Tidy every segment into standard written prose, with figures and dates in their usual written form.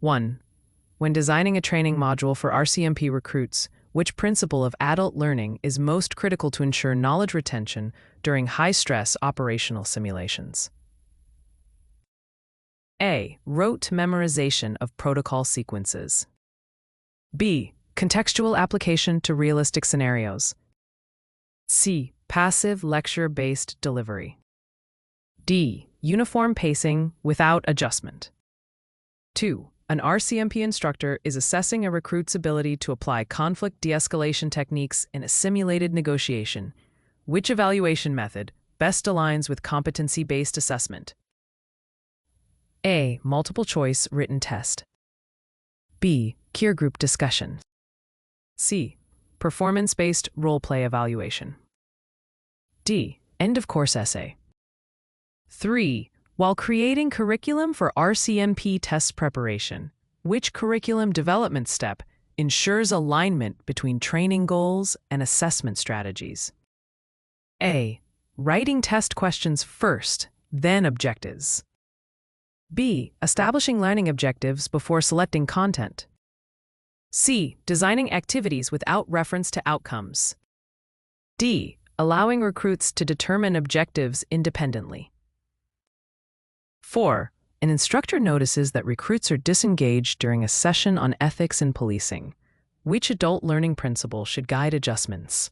1. When designing a training module for RCMP recruits, which principle of adult learning is most critical to ensure knowledge retention during high-stress operational simulations? A. Rote memorization of protocol sequences. B. Contextual application to realistic scenarios. C. Passive lecture-based delivery. D. Uniform pacing without adjustment. 2. An RCMP instructor is assessing a recruit's ability to apply conflict de-escalation techniques in a simulated negotiation. Which evaluation method best aligns with competency-based assessment? A. Multiple choice written test. B. Peer group discussion. C. Performance-based role-play evaluation. D. End-of-course essay. 3. While creating curriculum for RCMP test preparation, which curriculum development step ensures alignment between training goals and assessment strategies? A. Writing test questions first, then objectives. B. Establishing learning objectives before selecting content. C. Designing activities without reference to outcomes. D. Allowing recruits to determine objectives independently. 4. An instructor notices that recruits are disengaged during a session on ethics in policing. Which adult learning principle should guide adjustments?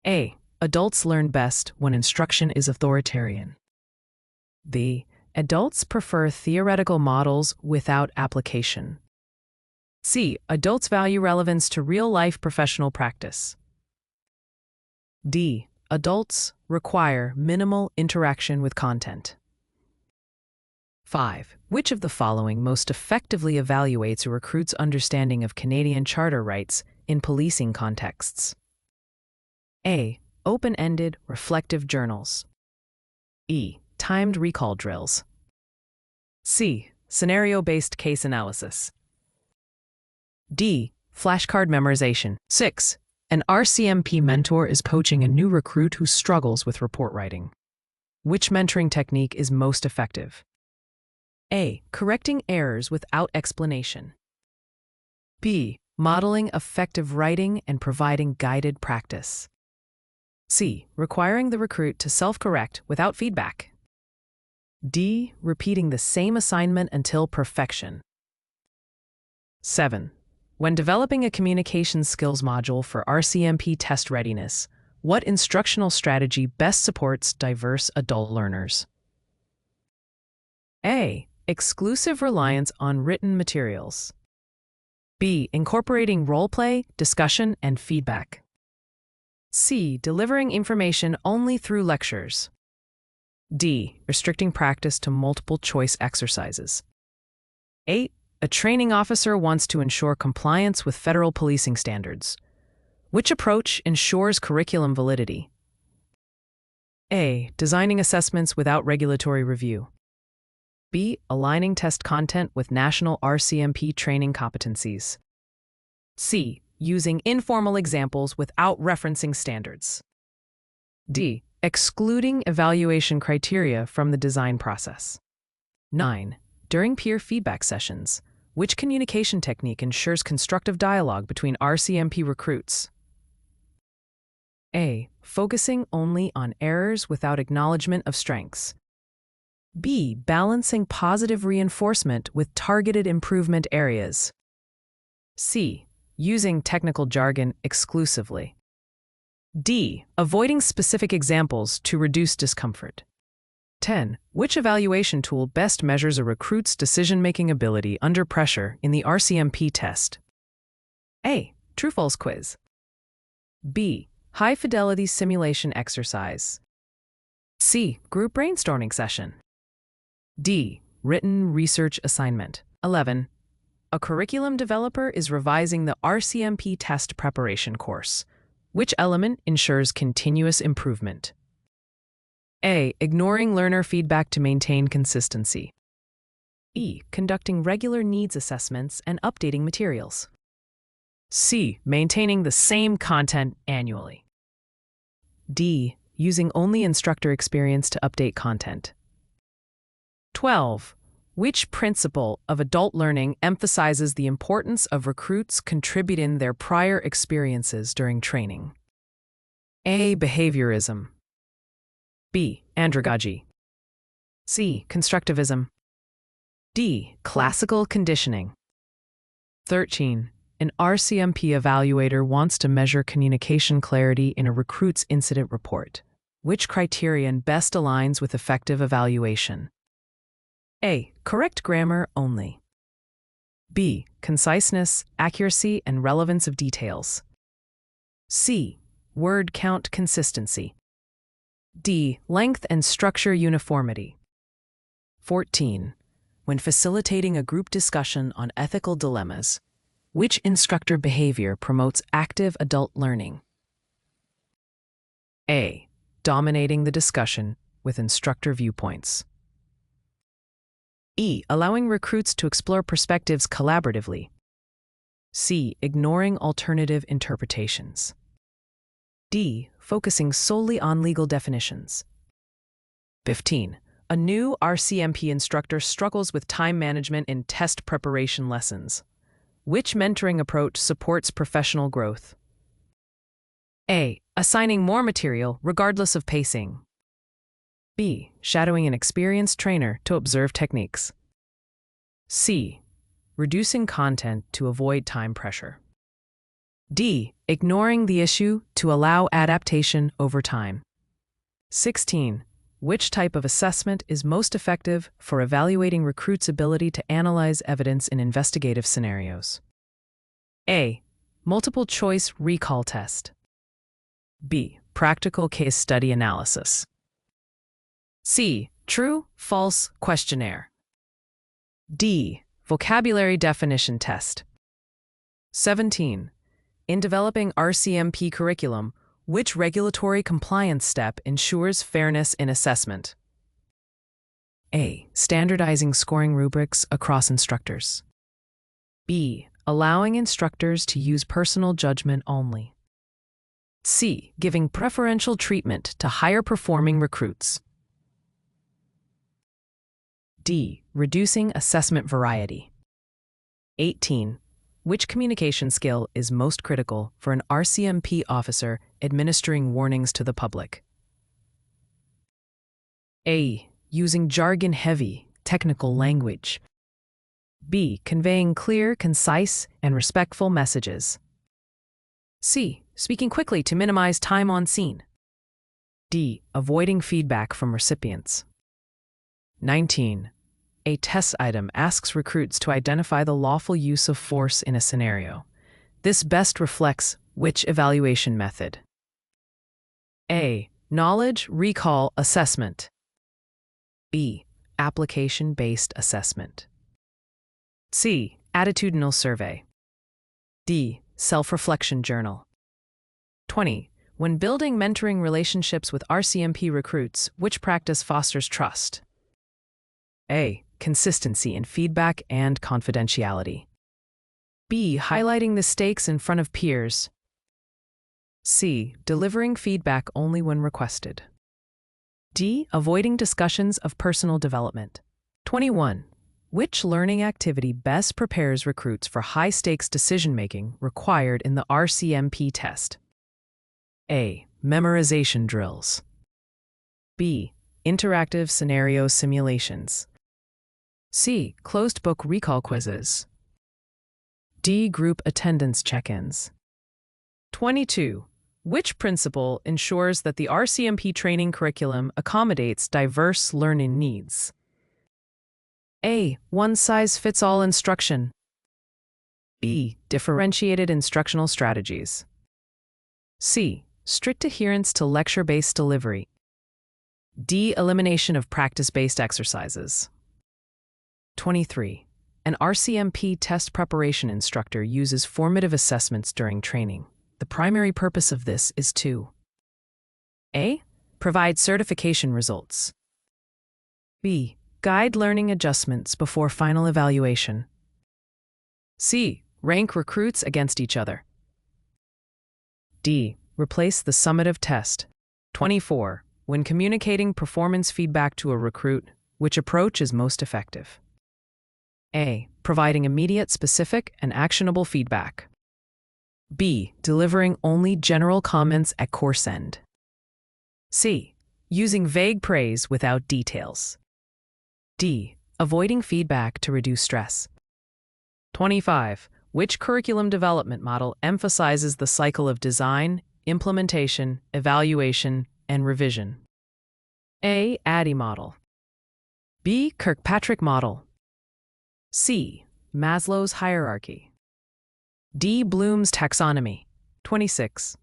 A. Adults learn best when instruction is authoritarian. B. Adults prefer theoretical models without application. C. Adults value relevance to real-life professional practice. D. Adults require minimal interaction with content. 5. Which of the following most effectively evaluates a recruit's understanding of Canadian charter rights in policing contexts? A. Open-ended reflective journals. E. Timed recall drills. C. Scenario-based case analysis. D. Flashcard memorization. 6. An RCMP mentor is coaching a new recruit who struggles with report writing. Which mentoring technique is most effective? A. Correcting errors without explanation. B. Modeling effective writing and providing guided practice. C. Requiring the recruit to self-correct without feedback. D. Repeating the same assignment until perfection. 7. When developing a communication skills module for RCMP test readiness, what instructional strategy best supports diverse adult learners? A. Exclusive reliance on written materials. B. Incorporating role-play, discussion, and feedback. C. Delivering information only through lectures. D. Restricting practice to multiple-choice exercises. 8. A training officer wants to ensure compliance with federal policing standards. Which approach ensures curriculum validity? A. Designing assessments without regulatory review. B. Aligning test content with national RCMP training competencies. C. Using informal examples without referencing standards. D. Excluding evaluation criteria from the design process. 9. During peer feedback sessions, which communication technique ensures constructive dialogue between RCMP recruits? A. Focusing only on errors without acknowledgement of strengths. B. Balancing positive reinforcement with targeted improvement areas. C. Using technical jargon exclusively. D. Avoiding specific examples to reduce discomfort. 10. Which evaluation tool best measures a recruit's decision-making ability under pressure in the RCMP test? A. True-false quiz. B. High-fidelity simulation exercise. C. Group brainstorming session. D. Written research assignment. 11. A curriculum developer is revising the RCMP test preparation course. Which element ensures continuous improvement? A. Ignoring learner feedback to maintain consistency. E. Conducting regular needs assessments and updating materials. C. Maintaining the same content annually. D. Using only instructor experience to update content. 12. Which principle of adult learning emphasizes the importance of recruits contributing their prior experiences during training? A. Behaviorism. B. Andragogy. C. Constructivism. D. Classical conditioning. 13. An RCMP evaluator wants to measure communication clarity in a recruit's incident report. Which criterion best aligns with effective evaluation? A. Correct grammar only. B. Conciseness, accuracy, and relevance of details. C. Word count consistency. D. Length and structure uniformity. 14. When facilitating a group discussion on ethical dilemmas, which instructor behavior promotes active adult learning? A. Dominating the discussion with instructor viewpoints. E. Allowing recruits to explore perspectives collaboratively. C. Ignoring alternative interpretations. D. Focusing solely on legal definitions. 15. A new RCMP instructor struggles with time management in test preparation lessons. Which mentoring approach supports professional growth? A. Assigning more material regardless of pacing. B. Shadowing an experienced trainer to observe techniques. C. Reducing content to avoid time pressure. D. Ignoring the issue to allow adaptation over time. 16. Which type of assessment is most effective for evaluating recruits' ability to analyze evidence in investigative scenarios? A. Multiple choice recall test. B. Practical case study analysis. C. True, false questionnaire. D. Vocabulary definition test. 17. In developing RCMP curriculum, which regulatory compliance step ensures fairness in assessment? A. Standardizing scoring rubrics across instructors. B. Allowing instructors to use personal judgment only. C. Giving preferential treatment to higher performing recruits. D. Reducing assessment variety. 18. Which communication skill is most critical for an RCMP officer administering warnings to the public? A. Using jargon-heavy, technical language. B. Conveying clear, concise, and respectful messages. C. Speaking quickly to minimize time on scene. D. Avoiding feedback from recipients. 19. A test item asks recruits to identify the lawful use of force in a scenario. This best reflects which evaluation method? A. Knowledge recall assessment. B. Application-based assessment. C. Attitudinal survey. D. Self-reflection journal. 20. When building mentoring relationships with RCMP recruits, which practice fosters trust? A. Consistency in feedback and confidentiality. B. Highlighting the stakes in front of peers. C. Delivering feedback only when requested. D. Avoiding discussions of personal development. 21. Which learning activity best prepares recruits for high-stakes decision-making required in the RCMP test? A. Memorization drills. B. Interactive scenario simulations. C. Closed-book recall quizzes. D. Group attendance check-ins. 22. Which principle ensures that the RCMP training curriculum accommodates diverse learning needs? A. One-size-fits-all instruction. B. Differentiated instructional strategies. C. Strict adherence to lecture-based delivery. D. Elimination of practice-based exercises. 23. An RCMP test preparation instructor uses formative assessments during training. The primary purpose of this is to A. Provide certification results. B. Guide learning adjustments before final evaluation. C. Rank recruits against each other. D. Replace the summative test. 24. When communicating performance feedback to a recruit, which approach is most effective? A. Providing immediate, specific, and actionable feedback. B. Delivering only general comments at course end. C. Using vague praise without details. D. Avoiding feedback to reduce stress. 25. Which curriculum development model emphasizes the cycle of design, implementation, evaluation, and revision? A. Addy model. B. Kirkpatrick model. C. Maslow's hierarchy. D. Bloom's taxonomy. 26.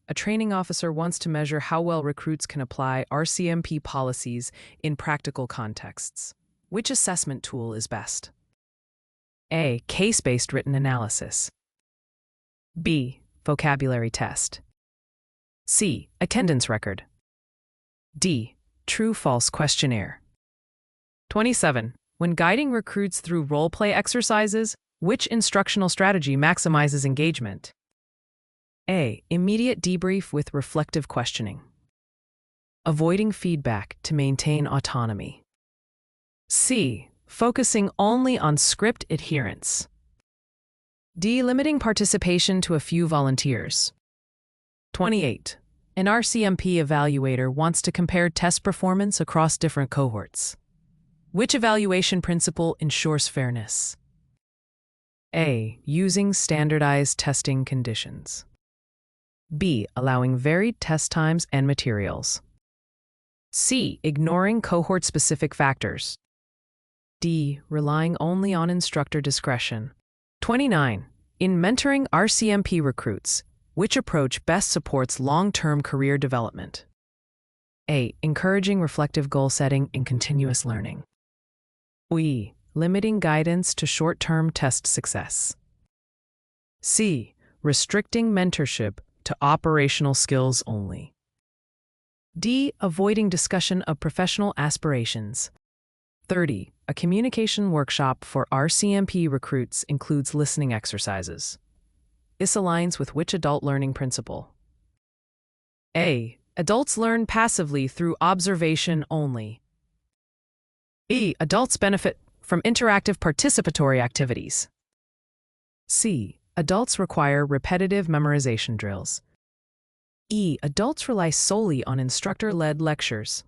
A training officer wants to measure how well recruits can apply RCMP policies in practical contexts. Which assessment tool is best? A. Case-based written analysis. B. Vocabulary test. C. Attendance record. D. True-false questionnaire. 27. When guiding recruits through role-play exercises, which instructional strategy maximizes engagement? A. Immediate debrief with reflective questioning. Avoiding feedback to maintain autonomy. C. Focusing only on script adherence. D. Limiting participation to a few volunteers. 28. An RCMP evaluator wants to compare test performance across different cohorts. Which evaluation principle ensures fairness? A. Using standardized testing conditions. B. Allowing varied test times and materials. C. Ignoring cohort-specific factors. D. Relying only on instructor discretion. 29. In mentoring RCMP recruits, which approach best supports long-term career development? A. Encouraging reflective goal setting and continuous learning. B. Limiting guidance to short-term test success. C. Restricting mentorship to operational skills only. D. Avoiding discussion of professional aspirations. 30. A communication workshop for RCMP recruits includes listening exercises. This aligns with which adult learning principle? A. Adults learn passively through observation only. B. Adults benefit from interactive participatory activities. C. Adults require repetitive memorization drills. E. Adults rely solely on instructor-led lectures.